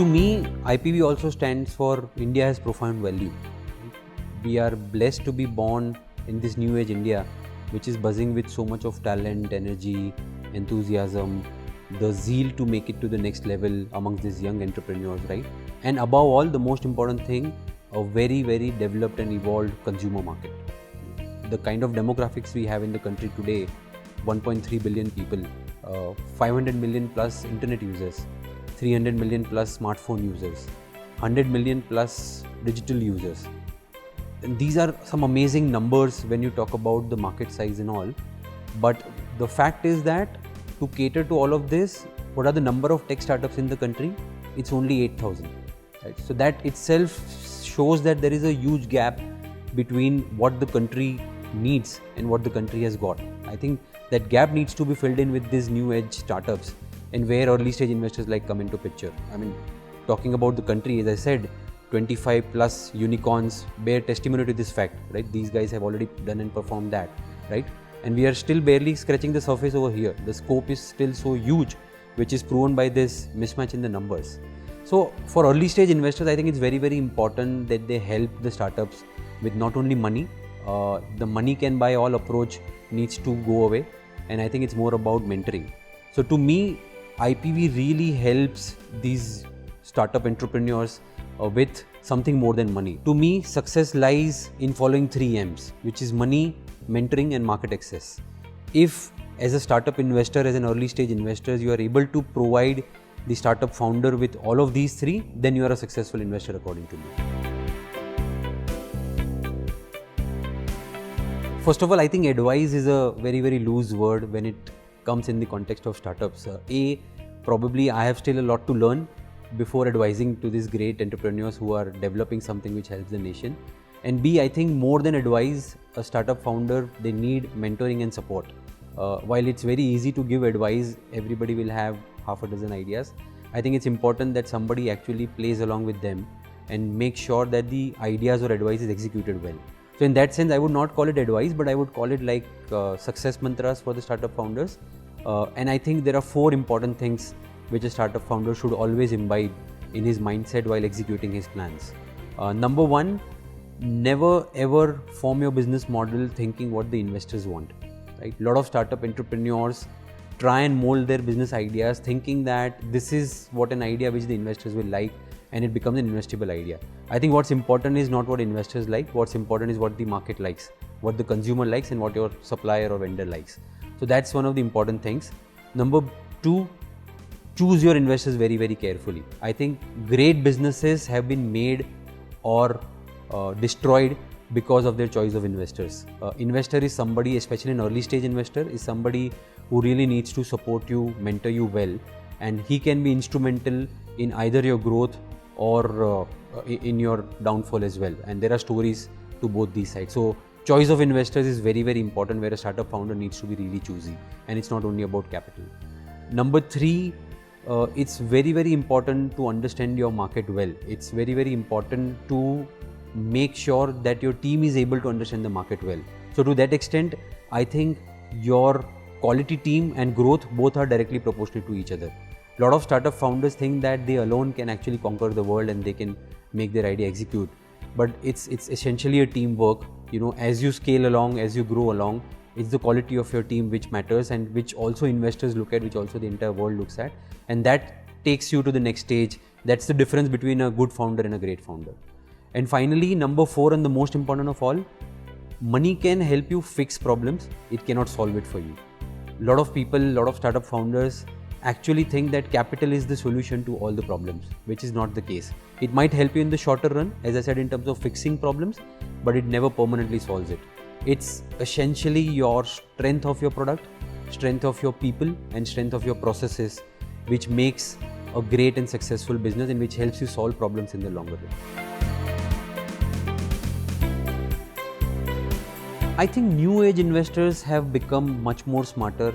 to me, IPV also stands for India has profound value. We are blessed to be born in this new age India, which is buzzing with so much of talent, energy, enthusiasm, the zeal to make it to the next level amongst these young entrepreneurs, right? And above all, the most important thing, a very, very developed and evolved consumer market. The kind of demographics we have in the country today, 1.3 billion people, 500 million plus internet users, 300 million plus smartphone users, 100 million plus digital users. And these are some amazing numbers when you talk about the market size and all. But the fact is that to cater to all of this, what are the number of tech startups in the country? It's only 8,000. Right? So that itself shows that there is a huge gap between what the country needs and what the country has got. I think that gap needs to be filled in with these new age startups and where early stage investors like come into picture. I mean, talking about the country, as I said, 25 plus unicorns bear testimony to this fact, right? These guys have already done and performed that, right? And we are still barely scratching the surface over here. The scope is still so huge, which is proven by this mismatch in the numbers. So for early stage investors, I think it's very, very important that they help the startups with not only money, the money can buy all approach needs to go away. And I think it's more about mentoring. So to me, IPV really helps these startup entrepreneurs with something more than money. To me, success lies in following 3 M's, which is money, mentoring and market access. If as a startup investor, as an early stage investor, you are able to provide the startup founder with all of these 3, then you are a successful investor according to me. First of all, I think advice is a very, very loose word when it comes in the context of startups. Probably I have still a lot to learn before advising to these great entrepreneurs who are developing something which helps the nation. And B, I think more than advice, a startup founder, they need mentoring and support. While it's very easy to give advice, everybody will have half a dozen ideas. I think it's important that somebody actually plays along with them and make sure that the ideas or advice is executed well. So in that sense, I would not call it advice, but I would call it like success mantras for the startup founders. And I think there are 4 important things which a startup founder should always imbibe in his mindset while executing his plans. Number 1, never ever form your business model thinking what the investors want. Right? A lot of startup entrepreneurs try and mold their business ideas thinking that this is what an idea which the investors will like and it becomes an investable idea. I think what's important is not what investors like, what's important is what the market likes, what the consumer likes and what your supplier or vendor likes. So that's one of the important things. Number 2, choose your investors very, very carefully. I think great businesses have been made or destroyed because of their choice of investors. Investor is somebody, especially an early stage investor, is somebody who really needs to support you, mentor you well, and he can be instrumental in either your growth or in your downfall as well. And there are stories to both these sides. So choice of investors is very, very important where a startup founder needs to be really choosy, and it's not only about capital. Number 3, it's very, very important to understand your market well. It's very, very important to make sure that your team is able to understand the market well. So to that extent, I think your quality team and growth both are directly proportional to each other. A lot of startup founders think that they alone can actually conquer the world and they can make their idea execute. But it's essentially a teamwork. You know, as you scale along, as you grow along, it's the quality of your team which matters and which also investors look at, which also the entire world looks at. And that takes you to the next stage. That's the difference between a good founder and a great founder. And finally, number 4 and the most important of all, money can help you fix problems. It cannot solve it for you. A lot of people, a lot of startup founders actually think that capital is the solution to all the problems, which is not the case. It might help you in the shorter run, as I said, in terms of fixing problems, but it never permanently solves it. It's essentially your strength of your product, strength of your people, and strength of your processes, which makes a great and successful business and which helps you solve problems in the longer run. I think new age investors have become much more smarter,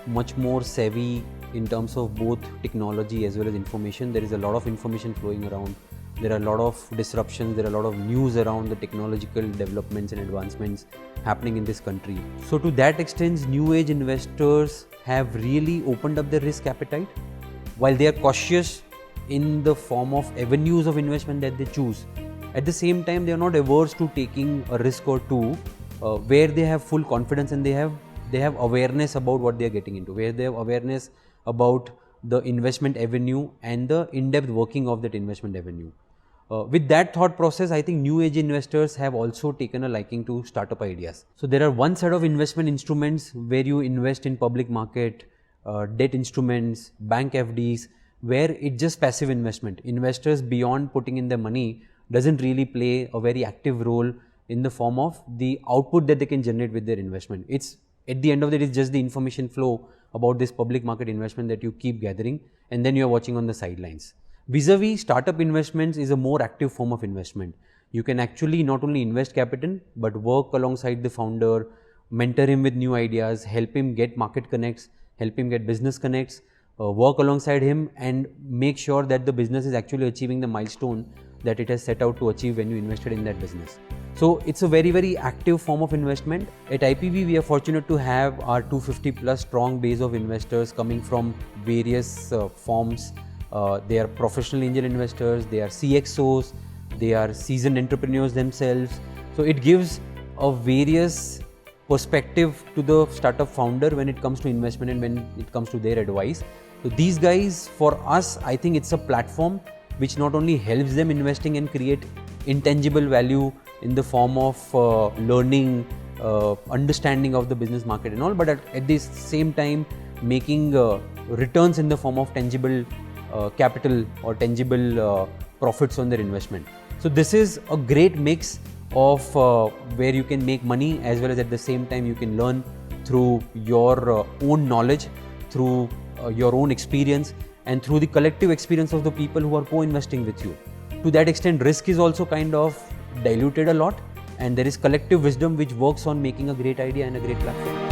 much more savvy in terms of both technology as well as information. There is a lot of information flowing around. There are a lot of disruptions. There are a lot of news around the technological developments and advancements happening in this country. So to that extent, new age investors have really opened up their risk appetite. While they are cautious in the form of avenues of investment that they choose. At the same time, they are not averse to taking a risk or two, where they have full confidence and they have awareness about what they are getting into, where they have awareness about the investment avenue and the in-depth working of that investment avenue. With that thought process, I think new age investors have also taken a liking to startup ideas. So there are one set of investment instruments where you invest in public market, debt instruments, bank FDs, where it's just passive investment. Investors, beyond putting in their money, doesn't really play a very active role in the form of the output that they can generate with their investment. It's at the end of the day, it's just the information flow about this public market investment that you keep gathering, and then you're watching on the sidelines. Vis-a-vis startup investments is a more active form of investment. You can actually not only invest capital, but work alongside the founder, mentor him with new ideas, help him get market connects, help him get business connects, work alongside him and make sure that the business is actually achieving the milestone that it has set out to achieve when you invested in that business. So it's a very, very active form of investment. At IPV, we are fortunate to have our 250 plus strong base of investors coming from various forms. They are professional angel investors, they are CXOs, they are seasoned entrepreneurs themselves. So it gives a various perspective to the startup founder when it comes to investment and when it comes to their advice. So these guys, for us, I think it's a platform which not only helps them investing and create intangible value in the form of learning, understanding of the business market and all, but at the same time making returns in the form of tangible capital or tangible profits on their investment. So this is a great mix of where you can make money as well as at the same time you can learn through your own knowledge, through your own experience and through the collective experience of the people who are co-investing with you. To that extent, risk is also kind of diluted a lot, and there is collective wisdom which works on making a great idea and a great platform.